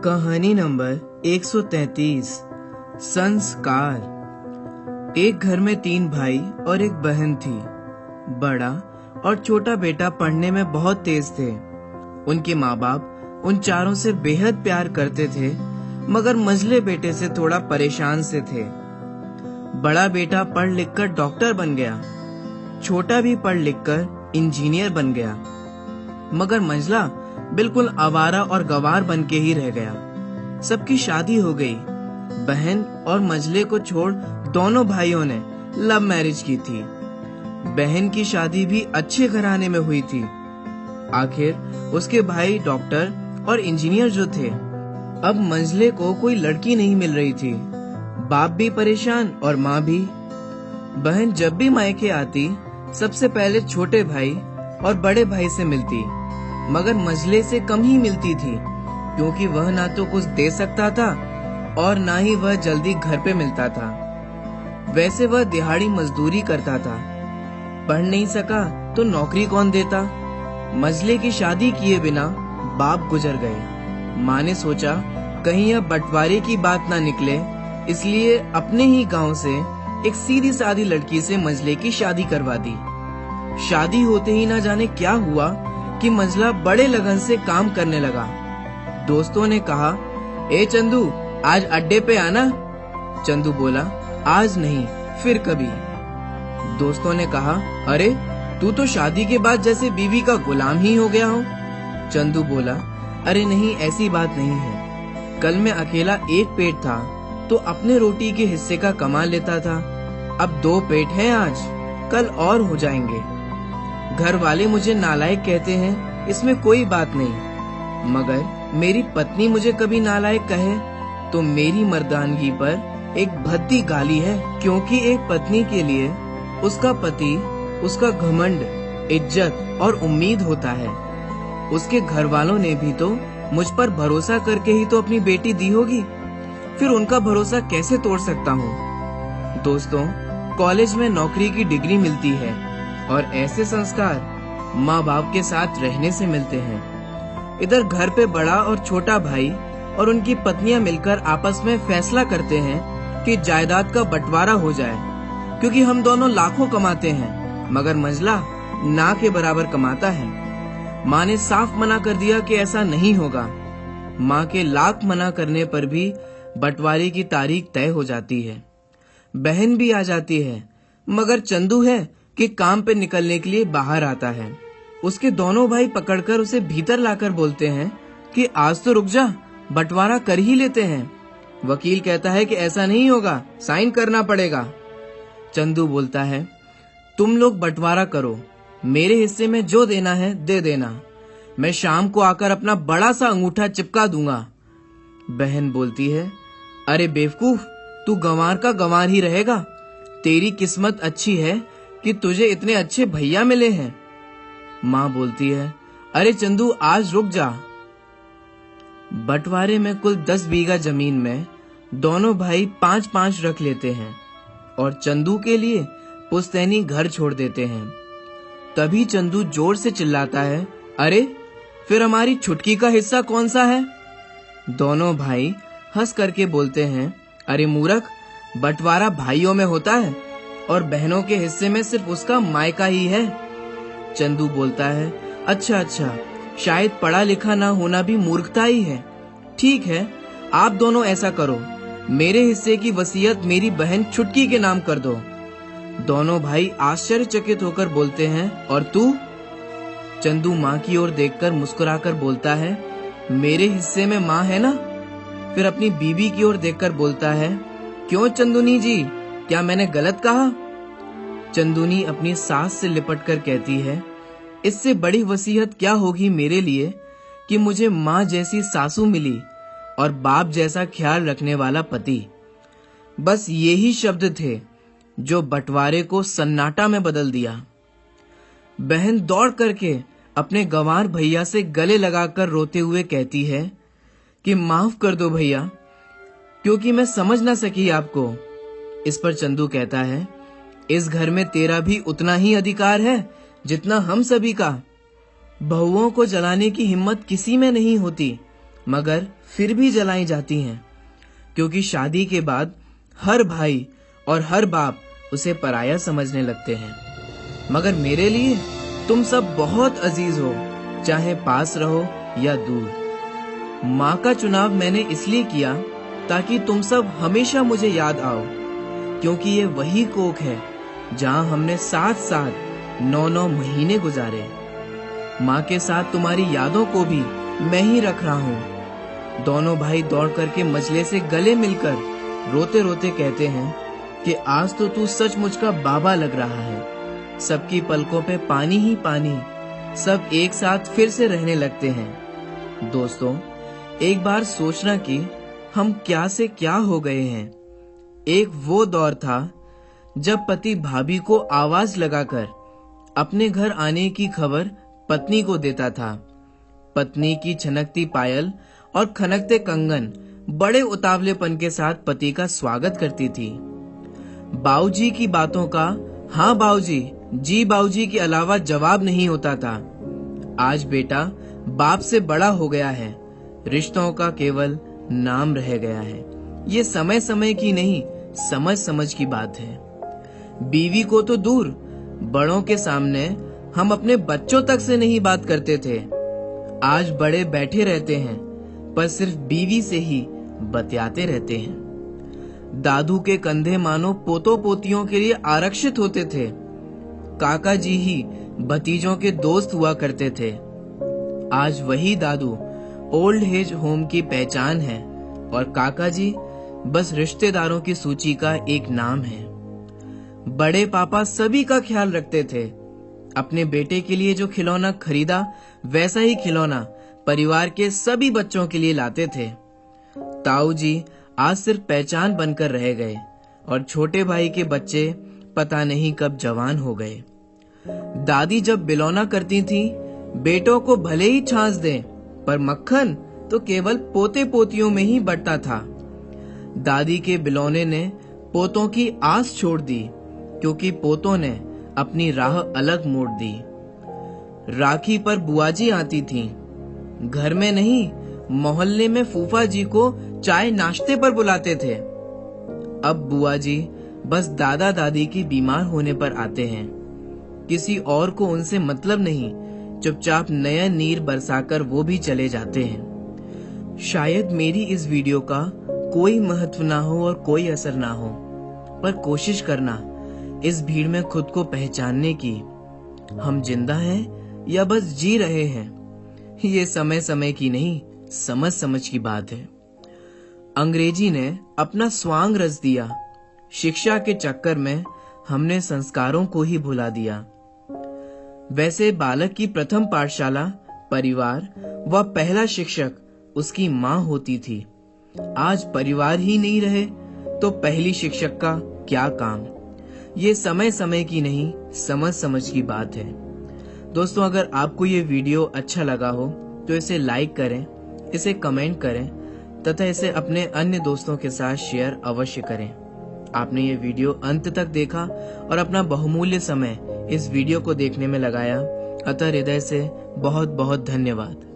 कहानी नंबर 133। संस्कार। एक घर में 3 भाई और एक बहन थी। बड़ा और छोटा बेटा पढ़ने में बहुत तेज थे। उनके माँ बाप उन चारों से बेहद प्यार करते थे, मगर मंझले बेटे से थोड़ा परेशान से थे। बड़ा बेटा पढ़ लिख कर डॉक्टर बन गया, छोटा भी पढ़ लिख कर इंजीनियर बन गया, मगर मंझला बिल्कुल आवारा और गंवार बन के ही रह गया। सबकी शादी हो गई। बहन और मंझले को छोड़ दोनों भाइयों ने लव मैरिज की थी। बहन की शादी भी अच्छे घराने में हुई थी। आखिर उसके भाई डॉक्टर और इंजीनियर जो थे। अब मंझले को कोई लड़की नहीं मिल रही थी। बाप भी परेशान और माँ भी। बहन जब भी मायके आती सबसे पहले छोटे भाई और बड़े भाई से मिलती, मगर मंझले से कम ही मिलती थी, क्योंकि वह ना तो कुछ दे सकता था और ना ही वह जल्दी घर पे मिलता था। वैसे वह दिहाड़ी मजदूरी करता था। पढ़ नहीं सका तो नौकरी कौन देता। मंझले की शादी किए बिना बाप गुजर गए। माँ ने सोचा कहीं यह बंटवारे की बात ना निकले, इसलिए अपने ही गांव से एक सीधी सादी लड़की से मंझले की शादी करवा दी। शादी होते ही ना जाने क्या हुआ कि मंझला बड़े लगन से काम करने लगा। दोस्तों ने कहा, ए चंदू, आज अड्डे पे आना। चंदू बोला, आज नहीं, फिर कभी। दोस्तों ने कहा, अरे तू तो शादी के बाद जैसे बीवी का गुलाम ही हो गया हो। चंदू बोला, अरे नहीं, ऐसी बात नहीं है। कल मैं अकेला एक पेट था तो अपने रोटी के हिस्से का कमा लेता था। अब 2 पेट हैं आज, कल और हो जाएंगे। घर वाले मुझे नालायक कहते हैं, इसमें कोई बात नहीं, मगर मेरी पत्नी मुझे कभी नालायक कहे तो मेरी मर्दानगी पर एक भद्दी गाली है, क्योंकि एक पत्नी के लिए उसका पति उसका घमंड, इज्जत और उम्मीद होता है। उसके घर वालों ने भी तो मुझ पर भरोसा करके ही तो अपनी बेटी दी होगी, फिर उनका भरोसा कैसे तोड़ सकता हूँ। दोस्तों, कॉलेज में नौकरी की डिग्री मिलती है और ऐसे संस्कार माँ बाप के साथ रहने से मिलते हैं। इधर घर पे बड़ा और छोटा भाई और उनकी पत्नियां मिलकर आपस में फैसला करते हैं कि जायदाद का बंटवारा हो जाए, क्योंकि हम दोनों लाखों कमाते हैं, मगर मंझला ना के बराबर कमाता है। माँ ने साफ मना कर दिया कि ऐसा नहीं होगा। माँ के लाख मना करने पर भी बंटवारे की तारीख तय हो जाती है। बहन भी आ जाती है, मगर चंदू है कि काम पे निकलने के लिए बाहर आता है। उसके दोनों भाई पकड़कर उसे भीतर लाकर बोलते हैं कि आज तो रुक जा, बंटवारा कर ही लेते हैं। वकील कहता है कि ऐसा नहीं होगा, साइन करना पड़ेगा। चंदू बोलता है, तुम लोग बंटवारा करो, मेरे हिस्से में जो देना है दे देना, मैं शाम को आकर अपना बड़ा सा अंगूठा चिपका दूंगा। बहन बोलती है, अरे बेवकूफ, तू गंवार का गंवार ही रहेगा। तेरी किस्मत अच्छी है कि तुझे इतने अच्छे भैया मिले हैं। माँ बोलती है, अरे चंदू, आज रुक जा। बंटवारे में कुल 10 बीघा जमीन में दोनों भाई 5-5 रख लेते हैं और चंदू के लिए पुश्तैनी घर छोड़ देते हैं। तभी चंदू जोर से चिल्लाता है, अरे फिर हमारी छुटकी का हिस्सा कौन सा है। दोनों भाई हंस करके बोलते हैं, अरे मूर्ख, बंटवारा भाइयों में होता है और बहनों के हिस्से में सिर्फ उसका मायका ही है। चंदू बोलता है, अच्छा, शायद पढ़ा लिखा ना होना भी मूर्खता ही है। ठीक है, आप दोनों ऐसा करो, मेरे हिस्से की वसीयत मेरी बहन छुटकी के नाम कर दो। दोनों भाई आश्चर्यचकित होकर बोलते हैं, और तू? चंदू माँ की ओर देखकर मुस्कुराकर बोलता है, मेरे हिस्से में माँ है ना। फिर अपनी बीबी की ओर देखकर बोलता है, क्यों चंदुनी जी, क्या मैंने गलत कहा? चंदुनी अपनी सास से लिपट कर कहती है, इससे बड़ी वसीयत क्या होगी मेरे लिए कि मुझे माँ जैसी सासू मिली और बाप जैसा ख्याल रखने वाला पति। बस यही शब्द थे जो बंटवारे को सन्नाटा में बदल दिया। बहन दौड़ करके अपने गंवार भैया से गले लगाकर रोते हुए कहती है कि माफ कर दो भैया, क्योंकि मैं समझ ना सकी आपको। इस पर चंदू कहता है, इस घर में तेरा भी उतना ही अधिकार है जितना हम सभी का। बहुओं को जलाने की हिम्मत किसी में नहीं होती, मगर फिर भी जलाई जाती हैं, क्योंकि शादी के बाद हर भाई और हर बाप उसे पराया समझने लगते हैं। मगर मेरे लिए तुम सब बहुत अजीज हो, चाहे पास रहो या दूर। माँ का चुनाव मैंने इसलिए किया ताकि तुम सब हमेशा मुझे याद आओ, क्योंकि ये वही कोख है जहाँ हमने साथ साथ 9-9 महीने गुजारे। माँ के साथ तुम्हारी यादों को भी मैं ही रख रहा हूँ। दोनों भाई दौड़ करके मजले से गले मिलकर रोते रोते कहते हैं कि आज तो तू सचमुच का बाबा लग रहा है। सबकी पलकों पे पानी ही पानी, सब एक साथ फिर से रहने लगते हैं। दोस्तों, एक बार सोचना कि हम क्या से क्या हो गए हैं। एक वो दौर था जब पति भाभी को आवाज लगाकर अपने घर आने की खबर पत्नी को देता था। पत्नी की छनकती पायल और खनकते कंगन बड़े उतावलेपन के साथ पति का स्वागत करती थी। बाऊजी की बातों का हाँ बाऊजी, जी बाऊजी के अलावा जवाब नहीं होता था। आज बेटा बाप से बड़ा हो गया है, रिश्तों का केवल नाम रह गया है। ये समय समय की नहीं, समझ समझ की बात है। बीवी को तो दूर, बड़ों के सामने हम अपने बच्चों तक से नहीं बात करते थे। आज बड़े बैठे रहते हैं पर सिर्फ बीवी से ही बतियाते रहते हैं। दादू के कंधे मानो पोतों पोतियों के लिए आरक्षित होते थे। काका जी ही भतीजों के दोस्त हुआ करते थे। आज वही दादू ओल्ड एज होम की पहचान है और काका जी बस रिश्तेदारों की सूची का एक नाम है। बड़े पापा सभी का ख्याल रखते थे। अपने बेटे के लिए जो खिलौना खरीदा वैसा ही खिलौना परिवार के सभी बच्चों के लिए लाते थे। ताऊ जी आज सिर्फ पहचान बनकर रह गए और छोटे भाई के बच्चे पता नहीं कब जवान हो गए। दादी जब बिलौना करती थी, बेटों को भले ही छांस दें पर मक्खन तो केवल पोते पोतियों में ही बंटता था। दादी के बिलौने ने पोतों की आस छोड़ दी, क्योंकि पोतों ने अपनी राह अलग मोड़ दी। राखी पर बुआजी आती थीं, घर में नहीं मोहल्ले में फूफा जी को चाय नाश्ते पर बुलाते थे। अब बुआ जी बस दादा दादी की बीमार होने पर आते हैं। किसी और को उनसे मतलब नहीं, चुपचाप नया नीर बरसाकर वो भी चले जाते हैं। शायद मेरी इस वीडियो का कोई महत्व ना हो और कोई असर ना हो, पर कोशिश करना इस भीड़ में खुद को पहचानने की। हम जिंदा हैं या बस जी रहे हैं, ये समय समय की नहीं, समझ समझ की बात है। अंग्रेजी ने अपना स्वांग रच दिया। शिक्षा के चक्कर में हमने संस्कारों को ही भुला दिया। वैसे बालक की प्रथम पाठशाला परिवार व पहला शिक्षक उसकी माँ होती थी। आज परिवार ही नहीं रहे तो पहली शिक्षक का क्या काम। ये समय समय की नहीं, समझ समझ की बात है। दोस्तों, अगर आपको ये वीडियो अच्छा लगा हो तो इसे लाइक करें, इसे कमेंट करें तथा इसे अपने अन्य दोस्तों के साथ शेयर अवश्य करें। आपने ये वीडियो अंत तक देखा और अपना बहुमूल्य समय इस वीडियो को देखने में लगाया, अतः हृदय से बहुत बहुत धन्यवाद।